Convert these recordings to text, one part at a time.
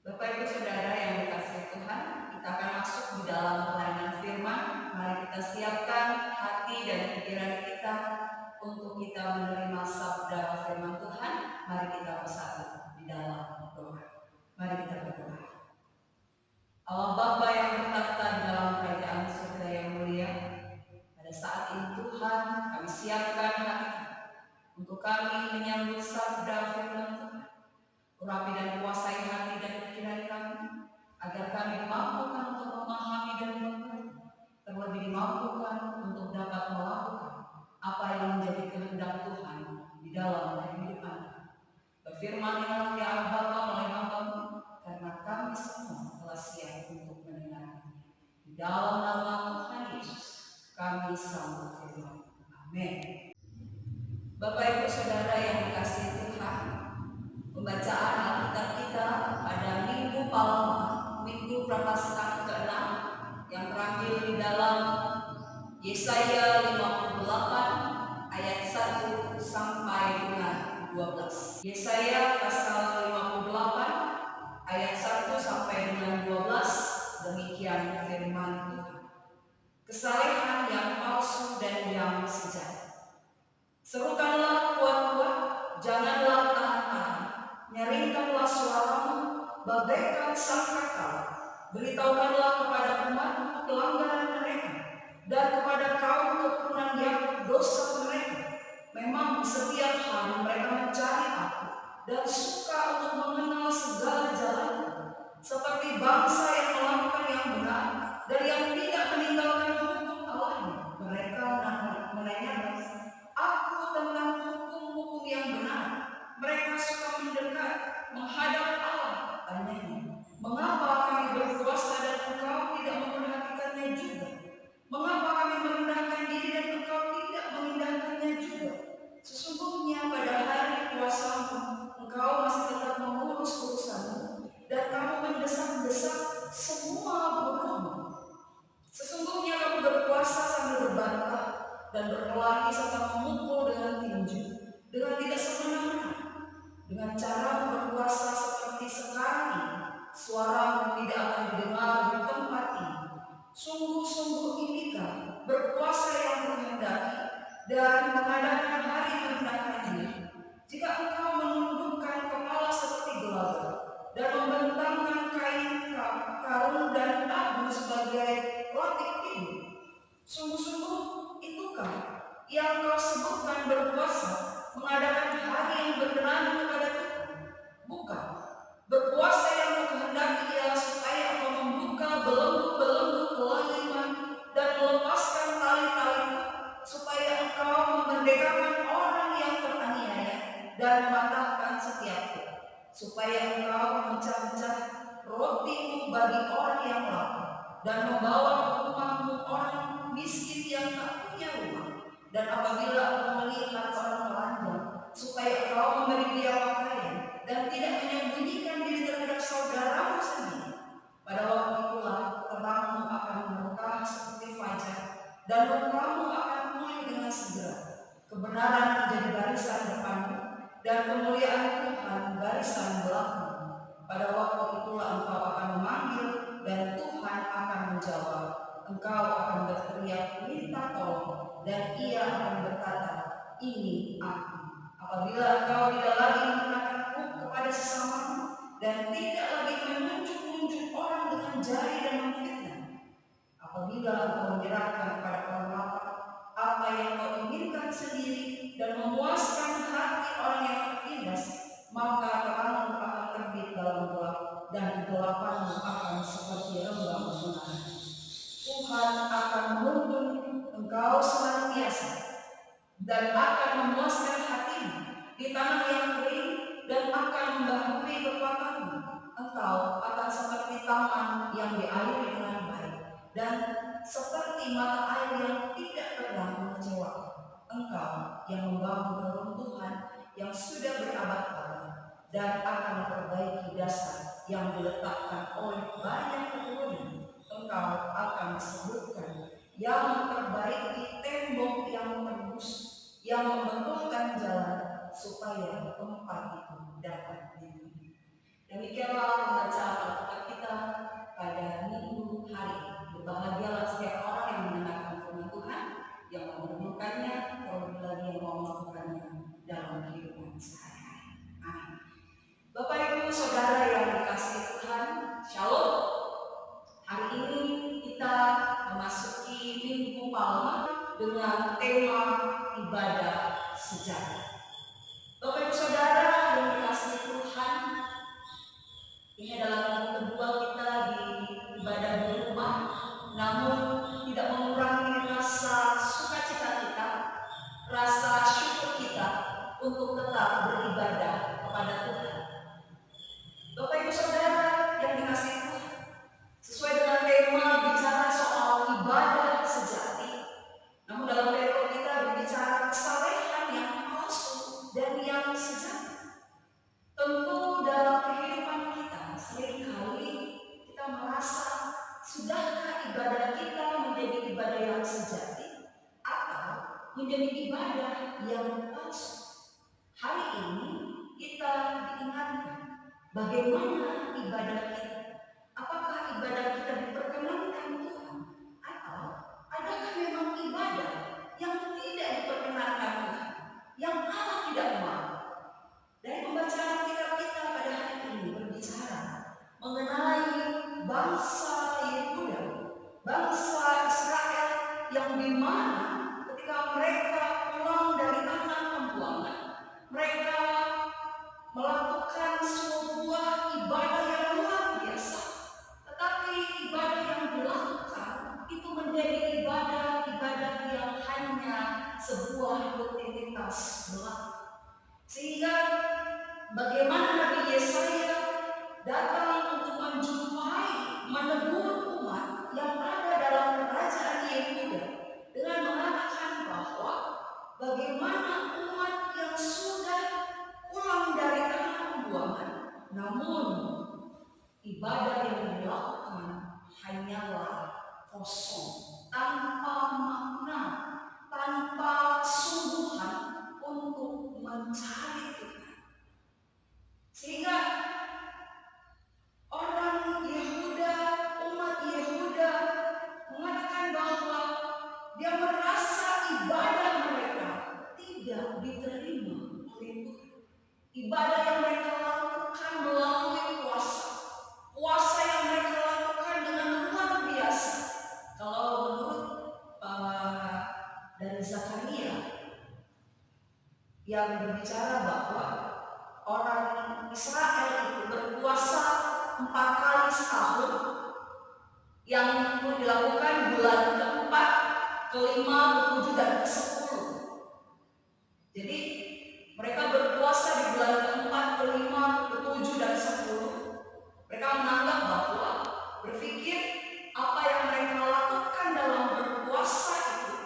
Bapak Ibu Saudara yang dikasihi Tuhan, kita akan masuk di dalam pelayanan firman. Mari kita siapkan hati dan pikiran kita untuk kita menerima sabda firman Tuhan. Mari kita bersatu di dalam doa. Mari kita berdoa. Allah Bapa yang bertata di dalam kerajaan surga yang mulia, pada saat ini Tuhan, kami siapkan hati untuk kami menyambut sabda firman Tuhan. Urapi dan kuasai hati dan pikiran kami, agar kami dimampukan untuk memahami dan mengerti, terlebih dimampukan untuk dapat melakukan apa yang menjadi kehendak Tuhan di dalam kehidupan kami. Berfirmanlah ya Allah Bapa melalui hamba-Mu, karena kami semua telah siap untuk mendengarnya. Di dalam nama Tuhan Yesus, kami sambut firman. Amin. Bapak Ibu Saudara yang dikasihi Tuhan, pembacaan Alkitab kita pada Minggu Palma, Minggu Prapaskah ke-6 yang terambil di dalam Yesaya 58 ayat 1 sampai dengan 12. Yesaya pasal 58 ayat 1 sampai dengan 12, demikian firman Tuhan. Kesalehan yang palsu dan yang sejati. Serukanlah kuat-kuat, janganlah tahan-tahan. Nyaringkanlah suaramu, bagaikan sangkakala. Beritahukanlah kepada umatku pelanggaran mereka, dan kepada kaum keturunan Yakub dosa mereka. Memang setiap hari mereka mencari aku, dan suka untuk mengenal segala jalanku, seperti bangsa yang melakukan yang benar, dan yang tidak meninggalkan hukum Allahnya. Mereka menanyakan aku tentang hukum-hukum yang benar. Mereka suka mendekat, menghadap Allah. Tanyanya, mengapa kami berkuasa dan engkau tidak memperhatikannya juga? Mengapa kami merendahkan diri dan engkau tidak mengindahkannya juga? Sesungguhnya pada hari kuasamu, engkau masih tetap mengurus urusanmu, dan kamu mendesak-desak semua buruhmu. Sesungguhnya kamu berkuasa sambil berbantah dan berkelahi serta memukul dengan tinju, dengan tidak semena-mena. Dengan cara berkuasa seperti sekarang ini, suaramu tidak akan didengar di tempat ini. Sungguh-sungguh inikah berkuasa yang menghendaki dan mengadakan hari merendahkan diri? Jika engkau menundukkan kepala seperti gelagat dan membentangkan kain karung dan abu sebagai latik tidur, sungguh-sungguh itukah yang kau sebutkan berkuasa, mengadakan hari yang berkenan kepada Tuhan? Bukan. Berkuasa yang menghendaki ialah supaya engkau membuka belenggu-belenggu kelaliman dan melepaskan tali-tali, supaya engkau memerdekakan orang yang teraniaya dan mematahkan setiap tiang, supaya engkau memecah-mecah rotimu bagi orang yang lapar dan membawa ke rumahmu orang miskin yang tak punya rumah. Dan apabila engkau melihat orang telanjang, supaya engkau memberi dia pakaian dan tidak menyembunyikan diri terhadap saudaramu sendiri, pada waktu itulah terangmu akan berkah seperti fajar, dan lukamu akan pulih dengan segera. Kebenaran menjadi barisan depanmu, dan kemuliaan Tuhan barisan belakangmu. Pada waktu itulah engkau akan memanggil, dan Tuhan akan menjawab. Engkau akan berteriak minta tolong, dan Ia akan berkata, ini aku. Apabila engkau tidak lagi menggunakan kepada sesamamu, dan tidak lagi menunjuk-nunjuk orang dengan jari dan memfitnah. Apabila engkau menyerahkan kepada orang lapar apa yang kau inginkan sendiri, dan memuaskan hati orang yang tertindas, maka terangmu akan terbit dalam gelap, dan kegelapanmu akan seperti rembang menara. Tuhan akan menuntun engkau senantiasa, dan akan memuaskan hatimu di tanah yang kering, dan akan membaharui kekuatanmu. Engkau akan seperti taman yang diairi dengan baik, dan seperti mata air yang tidak pernah mengecewakan. Engkau yang membangun reruntuhan yang sudah berabad-abad, dan akan memperbaiki dasar yang diletakkan oleh banyak keturunan. Engkau akan disebutkan yang memperbaiki tembok yang tembus, yang membetulkan jalan supaya tempat itu dapat dihuni. Demikianlah pembacaan Saudara yang dikasihi Tuhan, Shalom. Hari ini kita memasuki Minggu Palma dengan tema ibadah sejati. Bapak Ibu Saudara yang dikasihi Tuhan, ini adalah minggu kedua kita di ibadah di rumah, namun tidak mengurangi rasa sukacita kita, rasa syukur kita untuk tetap beribadah kepada Tuhan. Bapak Ibu Saudara yang dikasihi Tuhan, sesuai dengan tema bicara soal ibadah sejati, namun dalam tema kita berbicara kesalehan yang palsu dan yang sejati. Tentu dalam kehidupan kita seringkali kita merasa, sudahkah ibadah kita menjadi ibadah yang sejati atau menjadi ibadah yang palsu? Hari ini kita diingatkan bagaimana ibadah kita. Apakah ibadah kita diperkenankan Tuhan? Atau adakah memang ibadah yang tidak diperkenankan Tuhan, yang Allah tidak mau? Dari pembacaan kitab kita pada hari ini berbicara mengenai bangsa Yehuda, bangsa Israel yang dimana ketika mereka pulang dari tanah pembuangan, mereka melakukan sebuah ibadah yang luar biasa. Tetapi ibadah yang dilakukan itu menjadi ibadah yang hanya sebuah rutinitas belaka. Sehingga bagaimana Nabi Yesaya datang untuk menjumpai, menegur umat yang ada dalam kerajaan Yehuda dengan mengatakan bahwa bagaimana umat yang sudah pulang dari tanah pembuangan, namun ibadah yang dilakukan hanyalah kosong, tanpa makna, tanpa sungguhan untuk mencari Tuhan. Sehingga orang Yehuda, umat Yehuda mengatakan bahwa dia merasa ibadah mereka tidak diterima oleh Tuhan. Ibadah yang mereka lakukan melalui puasa yang mereka lakukan dengan luar biasa. Kalau menurut dari Zakaria yang berbicara bahwa orang Israel itu berpuasa 4 kali setahun, yang itu dilakukan bulan keempat, kelima, ketujuh, dan ke-10. Jadi mereka berpuasa di bulan keempat, kelima, ketujuh, dan 10. Mereka menganggap bahwa berpikir apa yang mereka lakukan dalam berpuasa itu,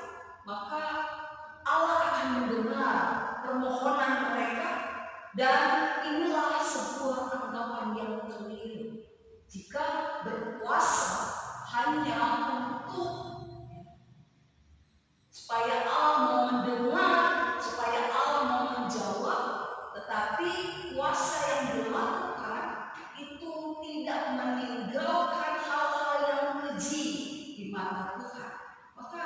maka Allah akan mendengar permohonan mereka, dan inilah sebuah anggapan yang keliru. Jika berpuasa hanya untuk supaya Allah mau mendengar, supaya Allah mau menjawab, tetapi puasa yang dilakukan itu tidak meninggalkan hal-hal yang keji di mata Tuhan. Maka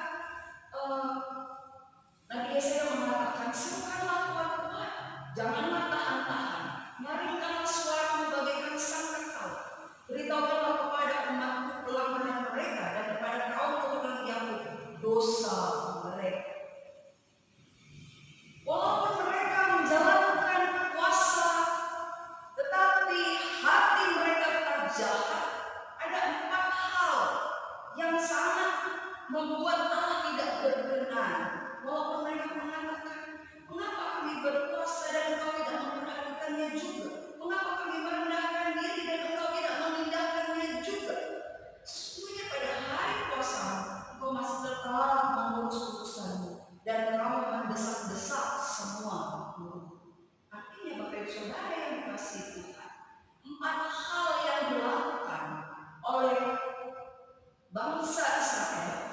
Nabi Yesaya mengatakan, serukanlah Tuhan, janganlah tahan-tahan, nyaringkanlah suaramu bagaikan sangkakala, beritahukanlah kepada umatku pelanggaran mereka dan kepada kaum keturunan Yakub dosa mereka. Walaupun mereka menjalankan puasa, tetapi hati mereka tetap jahat. Ada 4 hal yang sangat membuat Allah tidak berkenan. Walaupun mereka mengatakan, mengapa kami berpuasa dan engkau tidak memperhatikannya juga? Mengapa kami merendahkan diri dan engkau tidak memindahkannya juga? Sesungguhnya pada hari puasa engkau masih tetap mengurus urusanmu dan engkau mendesak-desak semua murid. Artinya Bapak Ibu Saudara yang dikasihi Tuhan, 4 hal yang dilakukan oleh bangsa Israel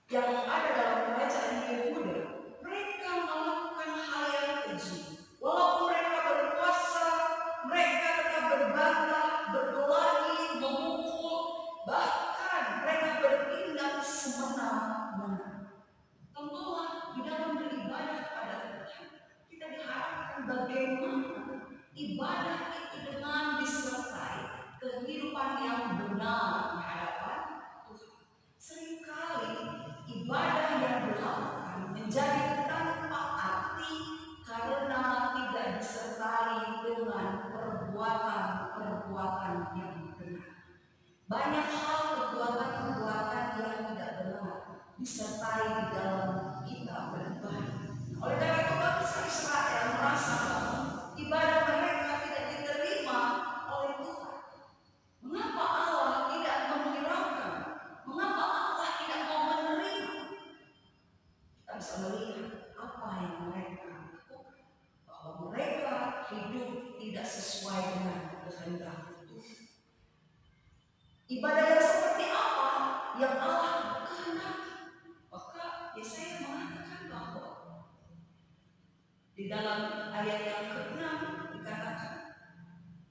yang ada dalam kerajaan Yehuda, mereka melakukan hal yang keji. Walaupun mereka berpuasa, mereka tetap Ibadah yang seperti apa yang Allah kehendaki? Maka Yesaya mengatakan bahwa di dalam ayat yang ke-6 dikatakan,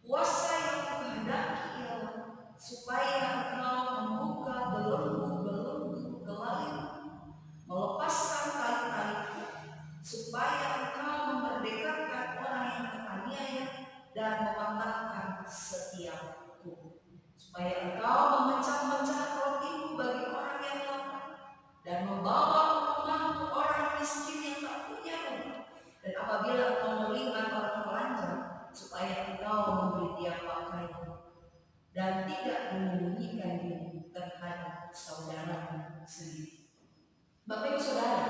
puasa yang kehendaki ialah supaya engkau membuka belenggu-belenggu kelainan, melepaskan tali-taliku, supaya engkau memerdekakan orang yang teraniaya dan mematahkan setiap tubuh, supaya engkau memecah-mecah rotimu bagi orang yang lapar dan membawa rumahmu orang miskin yang tak punya rumah. Dan apabila engkau melihat orang telanjang, supaya engkau memberi dia pakaian dan tidak menyembunyikan diri terhadap saudara sendiri. Bapak Ibu Saudara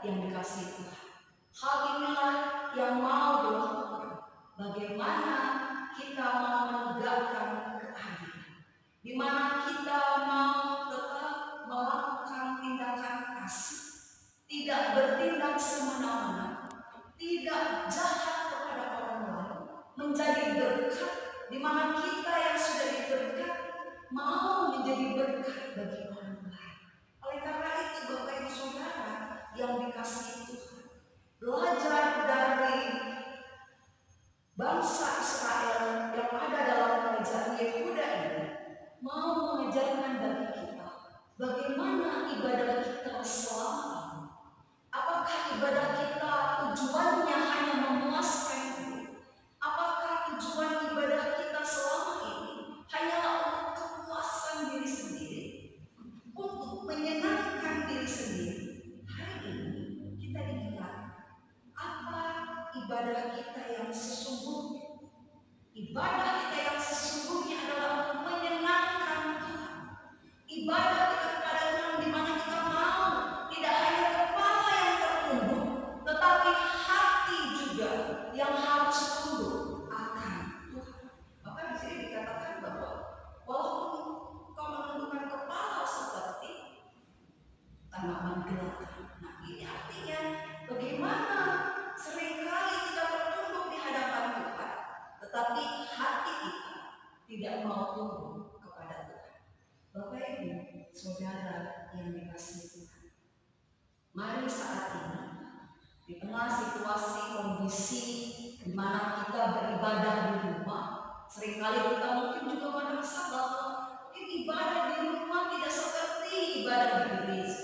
yang dikasihi Tuhan, hal inilah yang mau dilakukan. Bagaimana kita mau menegakkan keadilan, di mana kita mau tetap melakukan tindakan kasih, tidak bertindak semena-mena, tidak jahat kepada orang lain, menjadi berkat, di mana kita yang sudah diberkat mau menjadi berkat bagi orang lain. Oleh karena itu Bapak Ibu Saudara yang dikasihi Tuhan, belajar dari bangsa Israel yang ada dalam kerajaan Yehuda ini mau mengajarkan bagi kita bagaimana ibadah kita selama ini. Apakah ibadah kita tujuannya hanya memuaskan diri? Apakah tujuan ibadah kita selama ini hanyalah untuk kepuasan diri sendiri, untuk menyenangkan diri sendiri? Hari ini kita diingat apa ibadah kita yang sesungguhnya. Ibadah kita yang sesungguhnya adalah untuk menyenangkan Tuhan. Ibadah kita kepada Tuhan di mana kita mau tidak hanya kepala yang tertunduk, tetapi hati juga yang harus tunduk akan Tuhan. Maka di sini dikatakan bahwa walaupun kau menundukkan kepala seperti tanaman gelagai. Nah, ini artinya bagaimana seringkali kita tertunduk di hadapan Tuhan, tetapi hati kita tidak mau tunduk kepada Tuhan. Bapak Ibu Saudara yang dikasihi Tuhan, mari saat ini di tengah situasi kondisi di mana kita beribadah di rumah, seringkali kita mungkin juga merasa bahwa mungkin ibadah di rumah tidak seperti ibadah di gereja.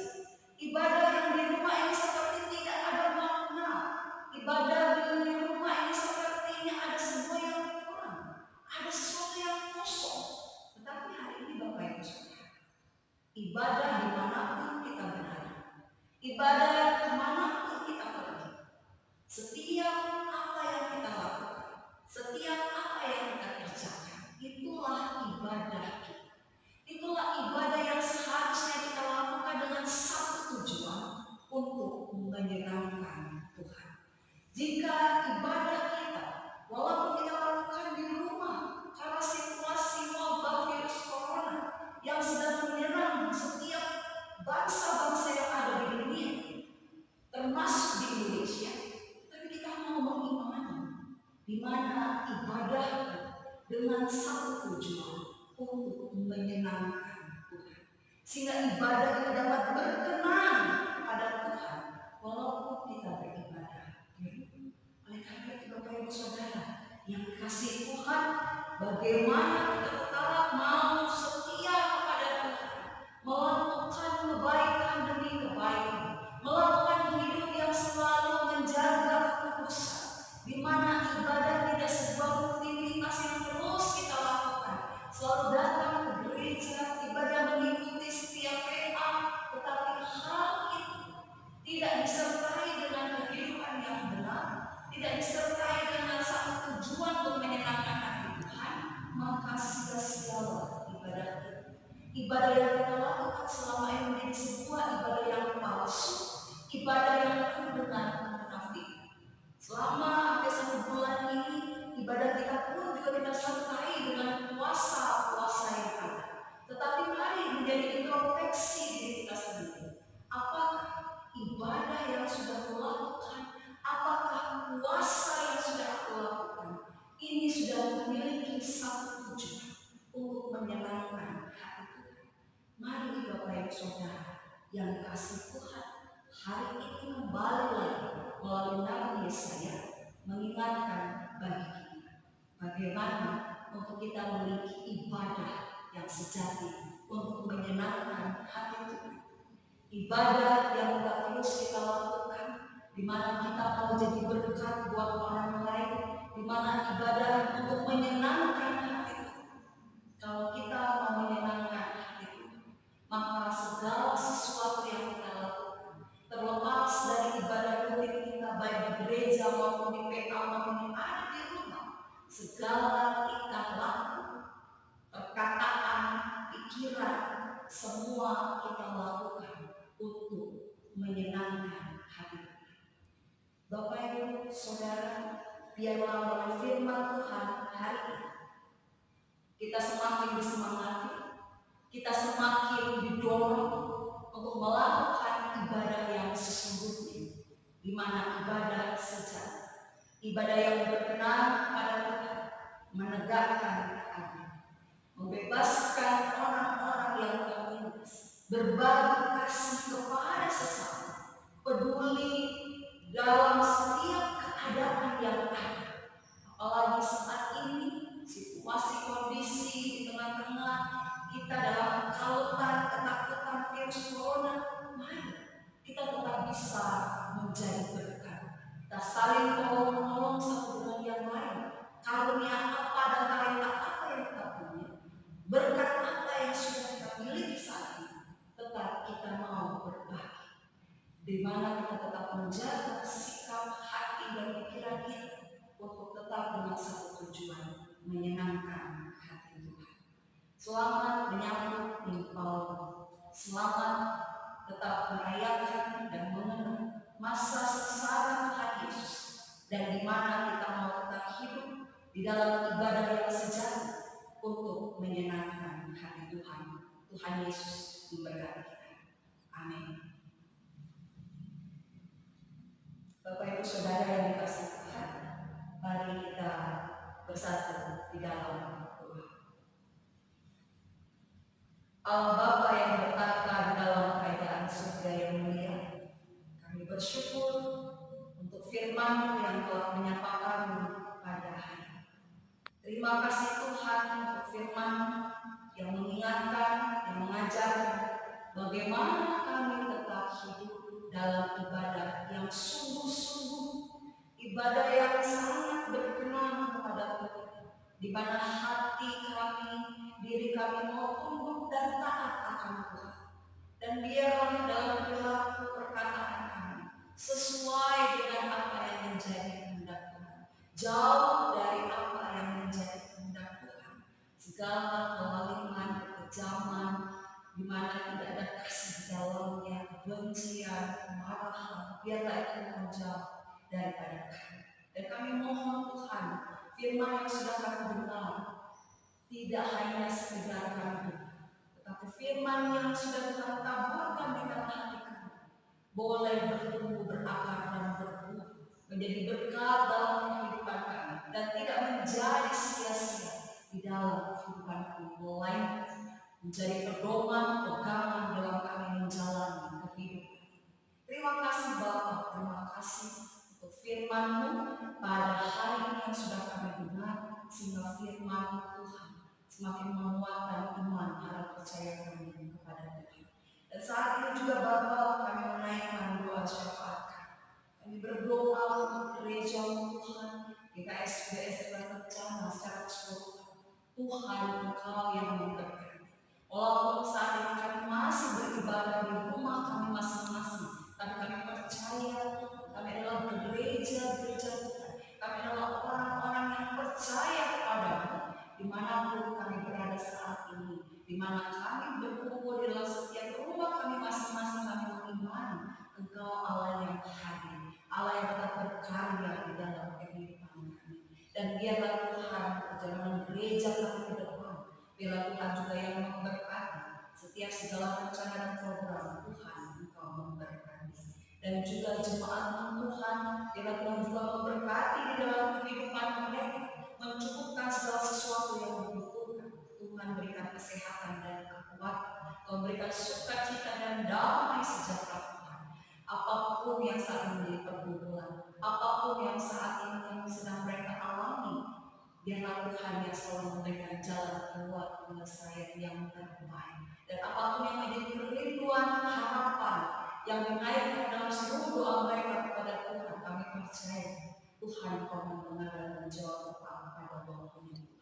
Ibadah yang di rumah ini seperti tidak ada makna. Ibadah di rumah ini sepertinya ada sesuatu yang kurang, ada sesuatu yang kosong. Tetapi hari ini Bapak Ibu Saudara, ibadah dimanapun kita berada, ibadah kemanapun kita pergi, setiap apa yang kita lakukan, setiap apa yang kita kerjakan, itulah ibadah kita. Itulah ibadah yang seharusnya kita lakukan dengan satu tujuan, untuk menyenangkan Tuhan. Jika ibadah kita, walaupun kita lakukan di rumah, karena situasi wabah virus corona yang sedang menyerang setiap bangsa-bangsa yang ada di dunia, termasuk di Indonesia, tapi kita mau mengimani di mana ibadah dengan satu tujuan, untuk menyenangkan Tuhan, sehingga ibadah kita dapat berkenan kepada Tuhan walaupun kita beribadah. Oleh karena itu Bapak Ibu Saudara yang dikasihi Tuhan, bagaimana kita tetap mau setia kepada Tuhan, melakukan kebaikan demi kebaikan, melakukan hidup yang selalu menjaga kekudusan, di mana ibadah tidak sebuah rutinitas yang terus kita lakukan, selalu datang ke gereja, ibadah mengikuti setiap PA, tetapi hal itu tidak disertai dengan kehidupan yang benar, tidak disertai dengan satu tujuan untuk menyenangkan hati Tuhan, maka sia-sialah ibadah kita. Ibadah yang kita lakukan selama ini menjadi sebuah ibadah yang palsu, ibadah yang penuh dengan kemunafikan. Selama hampir 1 bulan ini, ibadah kita pun juga kita sertai dengan puasa-puasa yang ada. Tetapi mari menjadi introspeksi diri kita sendiri. Apakah ibadah yang sudah kulakukan, apakah puasa yang sudah aku lakukan, ini sudah memiliki satu tujuan, untuk menyenangkan hati Mari Bapak Ibu Saudara yang kasih Tuhan, hari ini kembali lagi melalui nama Yesaya mengingatkan bagi kita bagaimana untuk kita memiliki ibadah yang sejati untuk menyenangkan hati Tuhan. Ibadah yang tidak terus kita lakukan, di mana kita mau jadi berkat buat orang lain, di mana ibadah untuk menyenangkan hati Tuhan. Kalau kita mau menyenangkan hati Tuhan, maka segala sesuatu yang kita lakukan, terlepas dari ibadah rutin kita baik di gereja maupun di PA maupun di ada di rumah, segala tingkah laku, perkataan, pikiran, semua kita lakukan untuk menyenangkan hati Tuhan. Bapak Ibu Saudara, biarlah oleh firman Tuhan hari ini kita semakin disemangati, kita semakin didorong untuk melakukan ibadah yang sesungguhnya, di mana ibadah sejati, ibadah yang berkenan pada Tuhan, menegakkan keadilan, membebaskan orang-orang yang tertindas, berbagi kasih kepada sesama, peduli dalam setiap keadaan yang ada. Apalagi saat ini situasi kondisi di tengah-tengah kita dalam kautan ketakutan virus corona, mari kita tetap bisa menjadi berkat. Kita saling tolong-menolong satu dengan yang lain. Karunia apa dan talenta apa yang kita punya, berkat apa yang sudah kita miliki saat ini, tetap kita mau berbagi. Di mana kita tetap menjaga sikap hati dan pikiran kita untuk tetap dengan satu tujuan, menyenangkan hati Tuhan. Selamat menyambut Minggu Palma. Selamat tetap merayakan dan mengenang masa sengsara Tuhan Yesus, dan di mana kita mau tetap hidup di dalam ibadah yang sejati untuk menyenangkan hati Tuhan. Tuhan Yesus memberkati kita. Amin. Bapak Ibu Saudara yang dikasihi Tuhan, mari kita bersatu di dalam doa. Allah Bapa yang bertata di dalam kerajaan surga yang mulia, kami bersyukur untuk firman-Mu yang telah menyapa kami pada hari ini. Terima kasih Tuhan untuk firman yang mengingatkan, yang mengajarkan bagaimana kami tetap hidup dalam ibadah yang sungguh-sungguh, ibadah yang sangat berkenan kepada Tuhan, di mana hati kami, diri kami mau tunduk dan taat akan Tuhan. Dan biarlah dalam perilaku perkataan kami sesuai dengan apa yang menjadi kehendak Tuhan, jauh dari apa yang menjadi kehendak Tuhan. Segala kezaliman, kekejaman, di mana tidak ada kasih di dalamnya, kebencian, kemarahan, biarlah itu menjauh daripada kami. Dan kami mohon Tuhan, firman yang sudah kami dengar tidak hanya sekedar kami dengar, tetapi firman yang sudah kita taburkan di dalam hati kami boleh bertumbuh, berakar dan berbuah, menjadi berkat dalam kehidupan kami, dan tidak menjadi sia-sia di dalam kehidupan kami, melainkan menjadi pedoman, pegangan dalam kami menjalani kehidupan. Terima kasih Bapa, terima kasih untuk firman-Mu pada hari ini yang sudah kami dengar, sehingga firman Tuhan semakin menguatkan iman, harap percaya kami kepada Tuhan. Dan saat ini juga Bapa, kami menaikkan doa syafaat. Kami berdoa untuk gereja Tuhan, GKSBS Rencana secara keseluruhan. Tuhan, Engkau yang memberkati. Walaupun saat ini kami masih beribadah di rumah kami masing-masing, tapi kami percaya kami adalah gereja-gereja Tuhan. Kami adalah orang-orang yang percaya kepadamu, dimanapun kami berada saat ini, dimana kami berkumpul di dalam setiap rumah kami masing-masing. Kami mengimani Engkau Allah yang hadir, Allah yang tetap berkarya di dalam kehidupan kami. Dan biarlah Tuhan perjalanan gereja kami ke depan, biarlah Tuhan juga yang memberkati setiap segala rencana dan program Tuhan. Engkau memberkati, dan juga jemaat Tuhan, biarlah Tuhan juga memberkati di dalam kehidupan mereka, mencukupkan segala sesuatu yang dibutuhkan. Tuhan berikan kesehatan dan kekuatan, memberikan sukacita dan damai sejahtera Tuhan. Apapun yang saat ini menjadi pergumulan, apapun yang saat ini yang sedang mereka alami, biarlah Tuhan yang selalu memberikan jalan keluar penyelesaian yang terbaik. Dan apapun yang menjadi kerinduan harapan yang mengaitkan dalam seluruh doa mereka kepada Tuhan, kami percaya Tuhan kau mendengar dan menjawab doa pada waktu ini.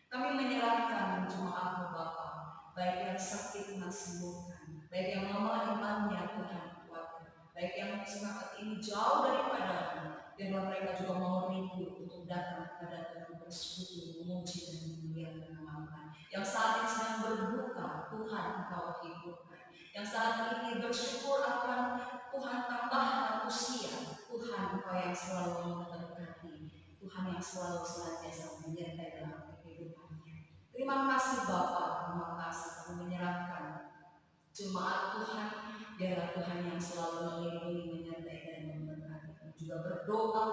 Kami menyerahkan jemaat Bapa, baik yang sakit Tuhan sembuhkan, baik yang lemah imannya Tuhan kuatkan, baik yang semangat ini jauh daripada biarlah mereka juga mau rindu untuk datang kepada Tuhan bersekutu, memuji dan memuliakan nama Tuhan. Yang saat ini sedang berduka, Tuhan Engkau hiburkan. Yang saat ini bersyukur akan Tuhan tambahkan usia, Tuhan Engkau yang selalu memberkati, Tuhan yang selalu senantiasa menyertai dalam kehidupannya. Terima kasih Bapa, terima kasih kami menyerahkan jemaat Tuhan, biarlah Tuhan yang selalu melindungi, menyertai dan memberkati. Juga berdoa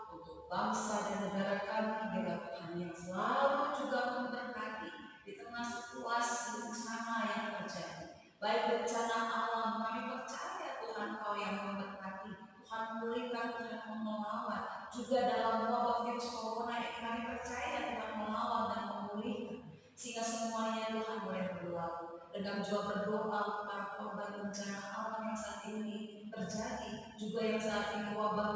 untuk bangsa dan negara kami, biarlah Tuhan yang selalu juga memberkati di tengah situasi bencana yang terjadi, baik bencana alam. Kami percaya Tuhan Kau yang memberkati, Tuhan memulihkan, Tuhan melawan. Juga dalam wabah virus corona ini kami percaya Tuhan melawan dan memulihkan, sehingga semuanya Tuhan boleh berlalu. Dan kami juga berdoa para korban bencana alam yang saat ini terjadi, juga yang saat ini wabah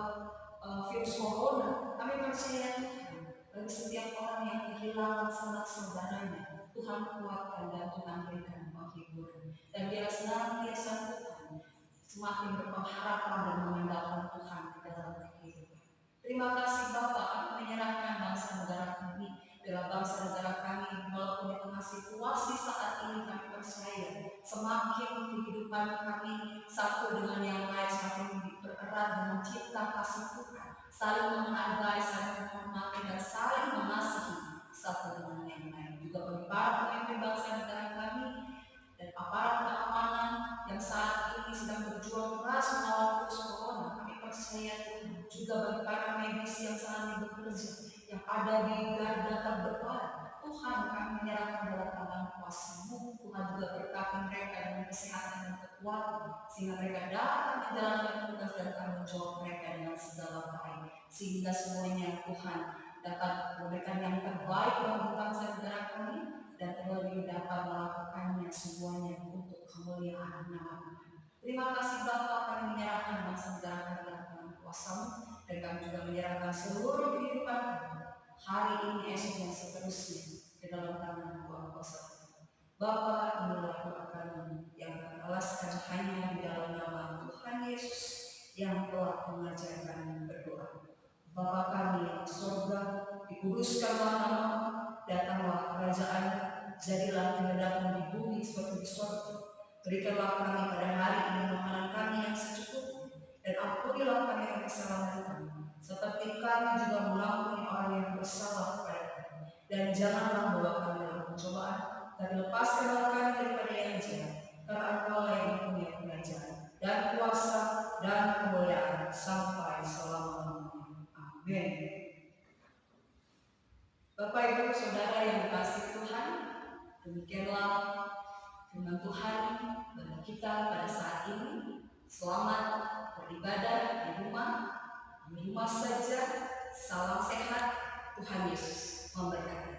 virus corona. Kami percaya Tuhan, bagi setiap orang yang kehilangan sanak saudaranya, Tuhan kuatkan dan Tuhan berikan penghiburan. Dan biar senantiasa Tuhan semakin berpengharapan dan mengandalkan Tuhan di dalam kehidupan. Terima kasih Bapa, kami menyerahkan bangsa negara kami, bila bangsa negara kami walaupun di tengah situasi saat ini, kami percaya semakin kehidupan kami satu dengan yang lain semakin dipererat dengan cinta kasih Tuhan, saling menghargai, saling menghormati dan saling mengasihi satu dengan yang lain. Juga bagi para pemimpin bangsa negara kami dan aparat keamanan yang saat ini sedang berjuang keras melawan virus corona, kami percaya Tuhan. Juga bagi para medis yang saat ini bekerja, yang ada di garda terdepan, Tuhan kami menyerahkan dalam tangan kuasa-Mu. Tuhan juga berkati mereka dengan kesehatan dan kekuatan, sehingga mereka dapat menjalankan tugas dan tanggung jawab mereka dengan segala baik, sehingga semuanya Tuhan dapat memberikan yang terbaik bagi bangsa negara kami, dan terlebih dapat melakukannya semuanya untuk kemuliaan nama Tuhan. Terima kasih Bapa, kami menyerahkan bangsa negara kami dalam tangan kuasa-Mu, dan kami juga menyerahkan seluruh kehidupan kami hari ini, esok dan seterusnya ke dalam tangan kuasa Tuhan. Bapa, inilah doa kami yang kami alaskan hanya di dalam nama Tuhan Yesus yang telah mengajarkan berdoa. Bapa kami yang di surga, dikuduskanlah nama-Mu, datanglah kerajaan, jadilah kehendak-Mu di bumi seperti di surga. Berikanlah kami pada hari ini makanan kami yang secukupnya, dan ampunilah kami yang kesalahan kami, seperti kami juga mengampuni orang yang bersalah kepada kami. Dan janganlah membawa kami dalam pencobaan, tapi lepaskanlah kami daripada yang jahat, karena Engkau-lah yang mempunyai kerajaan dan kuasa dan kemuliaan sampai selama-lamanya. Amin. Bapak Ibu Saudara yang dikasihi Tuhan, demikianlah firman Tuhan bagi kita pada saat ini. Selamat beribadah di rumah saja. Salam sehat, Tuhan Yesus memberkati.